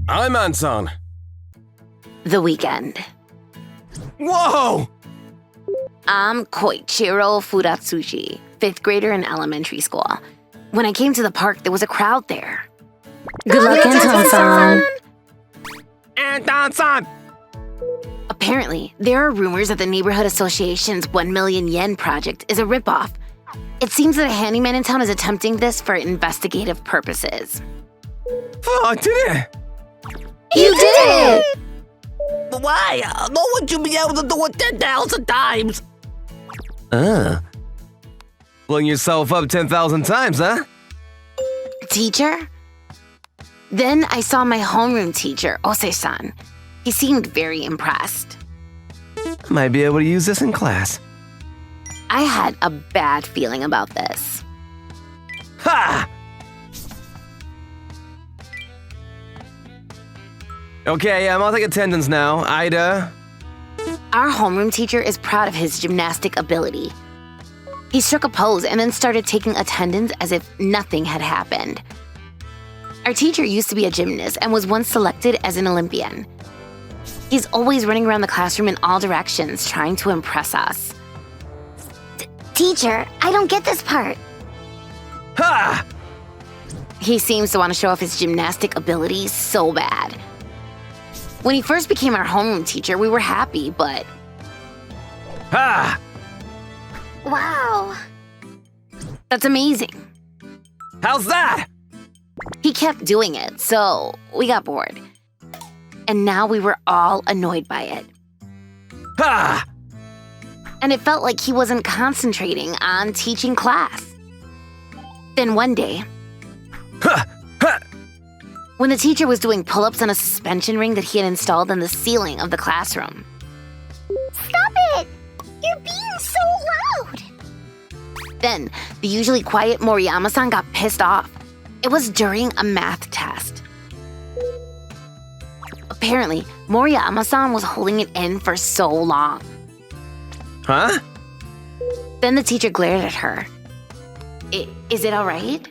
I'm Anton. The weekend. Whoa! I'm Koichiro Furatsushi, 5th grader in elementary school. When I came to the park, there was a crowd there. Good luck, Anton-san. Anton-san! Apparently, there are rumors that the neighborhood association's 1 million yen project is a ripoff. It seems that a handyman in town is attempting this for investigative purposes. Oh, I did it! You did it! Why? No one should be able to do it 10,000 times! Blowing yourself up 10,000 times, huh? Teacher? Then I saw my homeroom teacher, Ose-san. He seemed very impressed. Might be able to use this in class. I had a bad feeling about this. Ha! Okay, I'll take attendance now. Ida. Our homeroom teacher is proud of his gymnastic ability. He struck a pose and then started taking attendance as if nothing had happened. Our teacher used to be a gymnast and was once selected as an Olympian. He's always running around the classroom in all directions, trying to impress us. Teacher, I don't get this part. Ha! He seems to want to show off his gymnastic abilities so bad. When he first became our homeroom teacher, we were happy, but... Ha! Wow. That's amazing. How's that? He kept doing it, so we got bored. And now we were all annoyed by it. Ha! And it felt like he wasn't concentrating on teaching class. Then one day, Ha! Ha! when the teacher was doing pull-ups on a suspension ring that he had installed in the ceiling of the classroom. Stop it! You're being so loud! Then, the usually quiet Moriyama-san got pissed off. It was during a math test. Apparently, Moriyama-san was holding it in for so long. Huh? Then the teacher glared at her. Is it all right?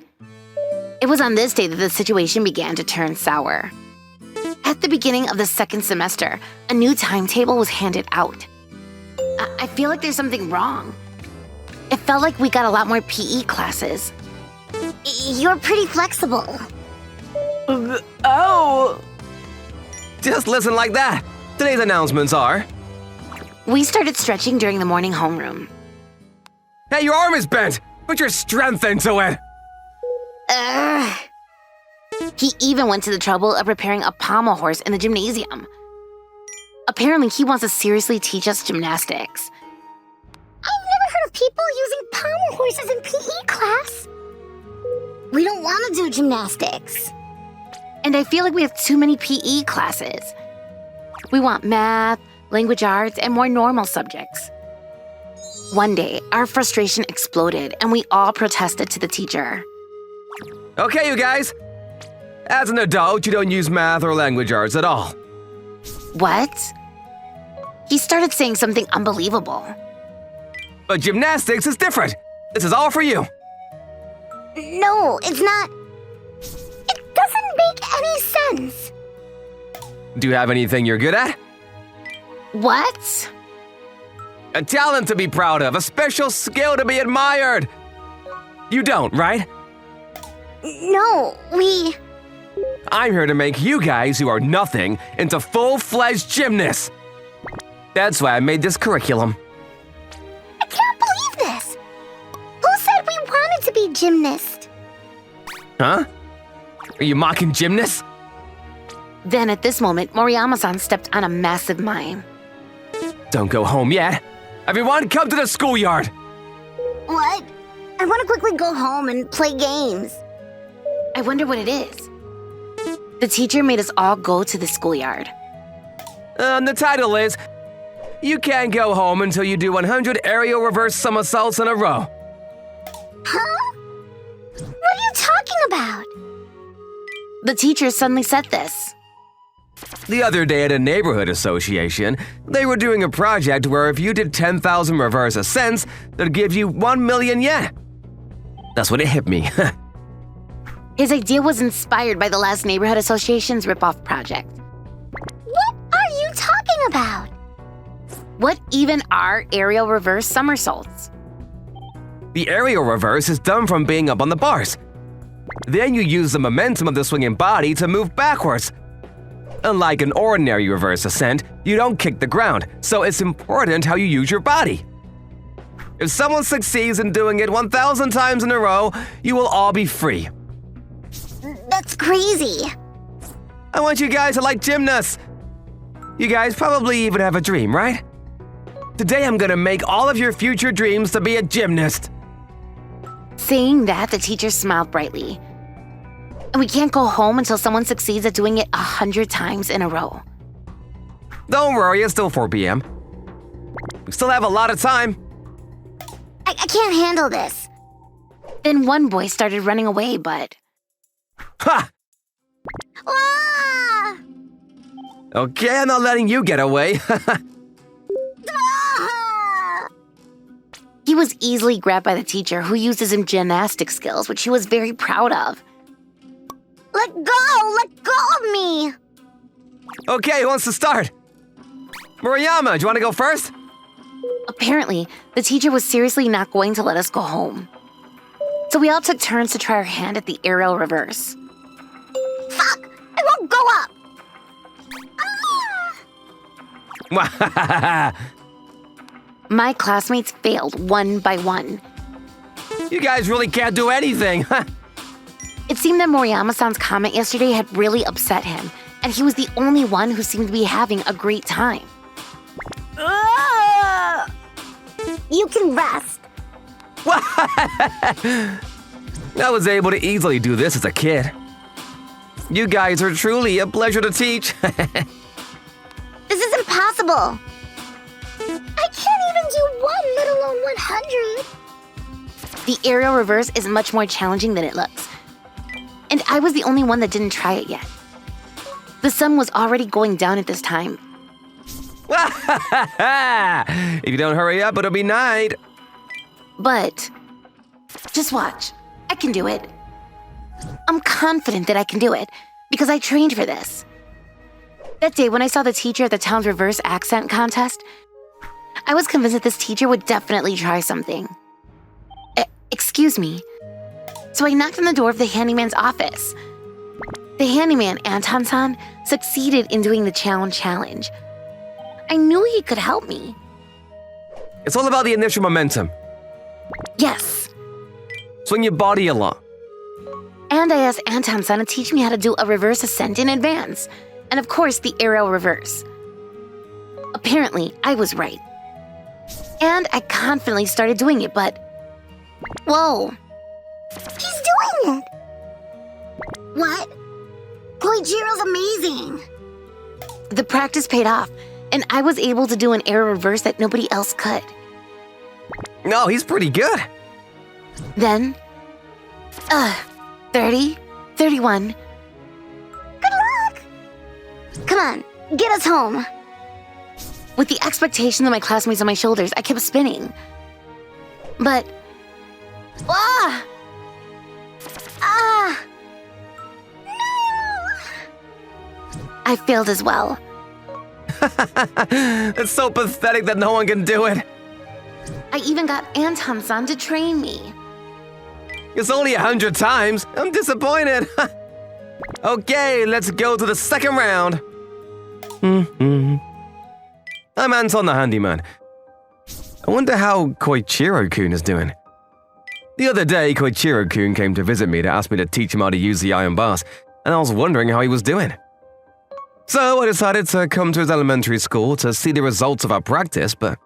It was on this day that the situation began to turn sour. At the beginning of the second semester, a new timetable was handed out. I feel like there's something wrong. It felt like we got a lot more PE classes. You're pretty flexible. Oh! Just listen like that. Today's announcements are... We started stretching during the morning homeroom. Hey, your arm is bent! Put your strength into it! He even went to the trouble of preparing a pommel horse in the gymnasium. Apparently, he wants to seriously teach us gymnastics. I've never heard of people using pommel horses in PE class. We don't want to do gymnastics. And I feel like we have too many PE classes. We want math, language arts, and more normal subjects. One day, our frustration exploded and we all protested to the teacher. Okay, you guys. As an adult, you don't use math or language arts at all. What? He started saying something unbelievable. But gymnastics is different. This is all for you. No, it's not. It doesn't make any sense. Do you have anything you're good at? What? A talent to be proud of, a special skill to be admired. You don't, right? No, we... I'm here to make you guys who are nothing into full-fledged gymnasts. That's why I made this curriculum. I can't believe this. Who said we wanted to be gymnasts? Huh? Are you mocking gymnasts? Then at this moment, Moriyama-san stepped on a massive mine. Don't go home yet. Everyone, come to the schoolyard. What? I want to quickly go home and play games. I wonder what it is. The teacher made us all go to the schoolyard. The title is, You Can't Go Home Until You Do 100 Aerial Reverse Somersaults in a Row. Huh? What are you talking about? The teacher suddenly said this. The other day at a neighborhood association, they were doing a project where if you did 10,000 reverse ascents, they'd give you 1 million yen. That's when it hit me. His idea was inspired by the last Neighborhood Association's ripoff project. What are you talking about? What even are aerial reverse somersaults? The aerial reverse is done from being up on the bars. Then you use the momentum of the swinging body to move backwards. Unlike an ordinary reverse ascent, you don't kick the ground, so it's important how you use your body. If someone succeeds in doing it 1,000 times in a row, you will all be free. That's crazy. I want you guys to like Gymnast. You guys probably even have a dream, right? Today I'm gonna make all of your future dreams to be a gymnast. Saying that, the teacher smiled brightly. And we can't go home until someone succeeds at doing it 100 times in a row. Don't worry, it's still 4 p.m. We still have a lot of time. I can't handle this. Then one boy started running away, but... Ha! Ah! Okay, I'm not letting you get away. Ah! He was easily grabbed by the teacher, who used his gymnastic skills, which he was very proud of. Let go! Let go of me! Okay, who wants to start? Murayama, do you want to go first? Apparently, the teacher was seriously not going to let us go home. So we all took turns to try our hand at the aerial reverse. Fuck! I won't go up! Ah! My classmates failed one by one. You guys really can't do anything. It seemed that Moriyama-san's comment yesterday had really upset him, and he was the only one who seemed to be having a great time. Ah! You can rest. I was able to easily do this as a kid. You guys are truly a pleasure to teach. This is impossible. I can't even do 1, let alone 100. The aerial reverse is much more challenging than it looks. And I was the only one that didn't try it yet. The sun was already going down at this time. If you don't hurry up, it'll be night. But just watch. I can do it. I'm confident that I can do it because I trained for this. That day when I saw the teacher at the town's reverse accent contest, I was convinced that this teacher would definitely try something. Excuse me. So I knocked on the door of the handyman's office. The handyman, Anton-san, succeeded in doing the challenge. I knew he could help me. It's all about the initial momentum. Yes. Swing your body along. And I asked Anton-san to teach me how to do a reverse ascent in advance. And of course, the aerial reverse. Apparently, I was right. And I confidently started doing it, but... Whoa. He's doing it! What? Koichiro's amazing! The practice paid off, and I was able to do an aerial reverse that nobody else could. No, he's pretty good. Then... 30, 31... Good luck! Come on, get us home. With the expectations of my classmates on my shoulders, I kept spinning. But... Ah! Ah! No! I failed as well. It's so pathetic that no one can do it. I even got Anton-san to train me. It's only 100 times. I'm disappointed. Okay, let's go to the second round. I'm Anton the handyman. I wonder how Koichiro-kun is doing. The other day, Koichiro-kun came to visit me to ask me to teach him how to use the iron bars, and I was wondering how he was doing. So I decided to come to his elementary school to see the results of our practice, but...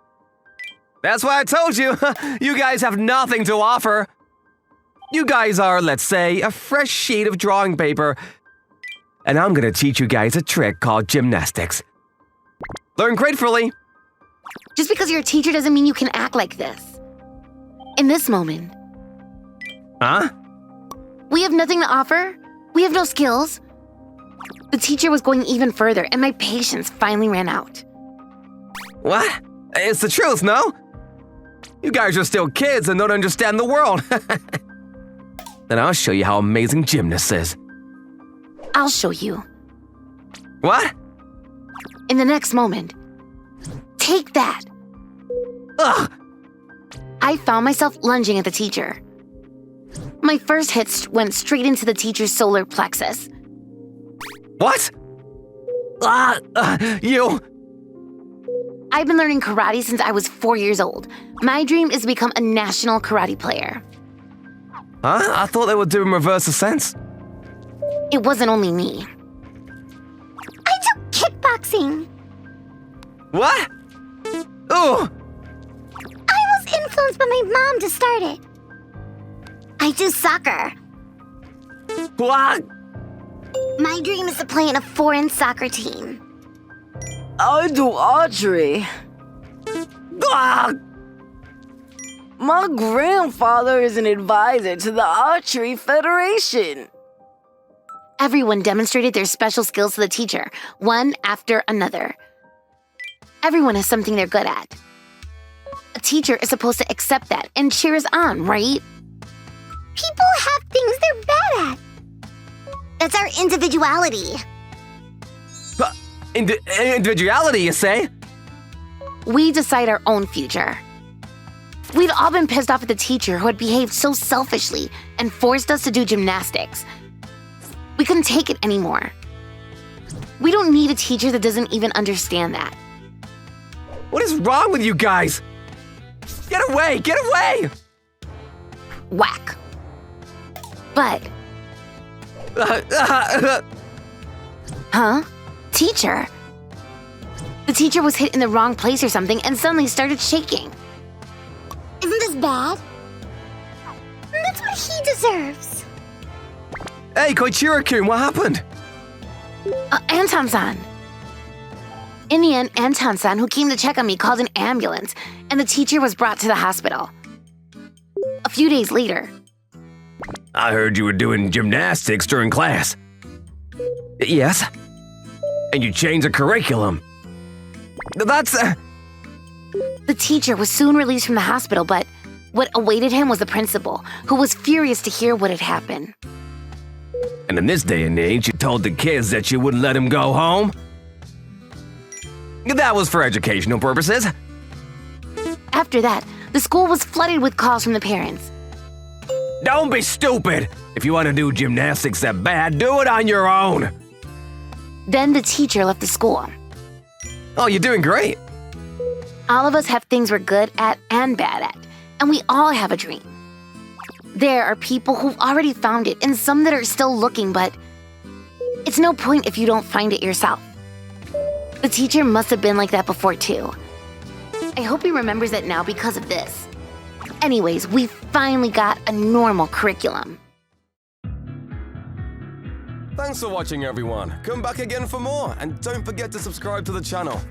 That's why I told you! You guys have nothing to offer! You guys are, let's say, a fresh sheet of drawing paper, and I'm gonna teach you guys a trick called gymnastics. Learn gratefully! Just because you're a teacher doesn't mean you can act like this. In this moment... Huh? We have nothing to offer. We have no skills. The teacher was going even further, and my patience finally ran out. What? It's the truth, no? You guys are still kids and don't understand the world. Then I'll show you how amazing Gymnast is. I'll show you. What? In the next moment. Take that! Ugh! I found myself lunging at the teacher. My first hit went straight into the teacher's solar plexus. What? You! I've been learning karate since I was 4 years old. My dream is to become a national karate player. Huh? I thought they were doing reverse ascents. It wasn't only me. I do kickboxing. What? Oh! I was influenced by my mom to start it. I do soccer. What? My dream is to play in a foreign soccer team. I do archery. Ah! My grandfather is an advisor to the Archery Federation. Everyone demonstrated their special skills to the teacher, one after another. Everyone has something they're good at. A teacher is supposed to accept that and cheer us on, right? People have things they're bad at. That's our individuality. Individuality, you say? We decide our own future. We'd all been pissed off at the teacher who had behaved so selfishly and forced us to do gymnastics. We couldn't take it anymore. We don't need a teacher that doesn't even understand that. What is wrong with you guys? Get away! Get away! Whack. But, huh? Teacher? The teacher was hit in the wrong place or something and suddenly started shaking. Isn't this bad? That's what he deserves. Hey, Koichiro-kun, what happened? Anton-san. In the end, Anton-san, who came to check on me, called an ambulance, and the teacher was brought to the hospital. A few days later, I heard you were doing gymnastics during class. Yes? And you changed the curriculum. That's... the teacher was soon released from the hospital, but what awaited him was the principal, who was furious to hear what had happened. And in this day and age, you told the kids that you wouldn't let him go home? That was for educational purposes. After that, the school was flooded with calls from the parents. Don't be stupid! If you want to do gymnastics that bad, do it on your own! Then the teacher left the school. Oh, you're doing great. All of us have things we're good at and bad at, and we all have a dream. There are people who've already found it and some that are still looking, but it's no point if you don't find it yourself. The teacher must have been like that before too. I hope he remembers that now because of this. Anyways, we finally got a normal curriculum. Thanks for watching, everyone. Come back again for more, and don't forget to subscribe to the channel.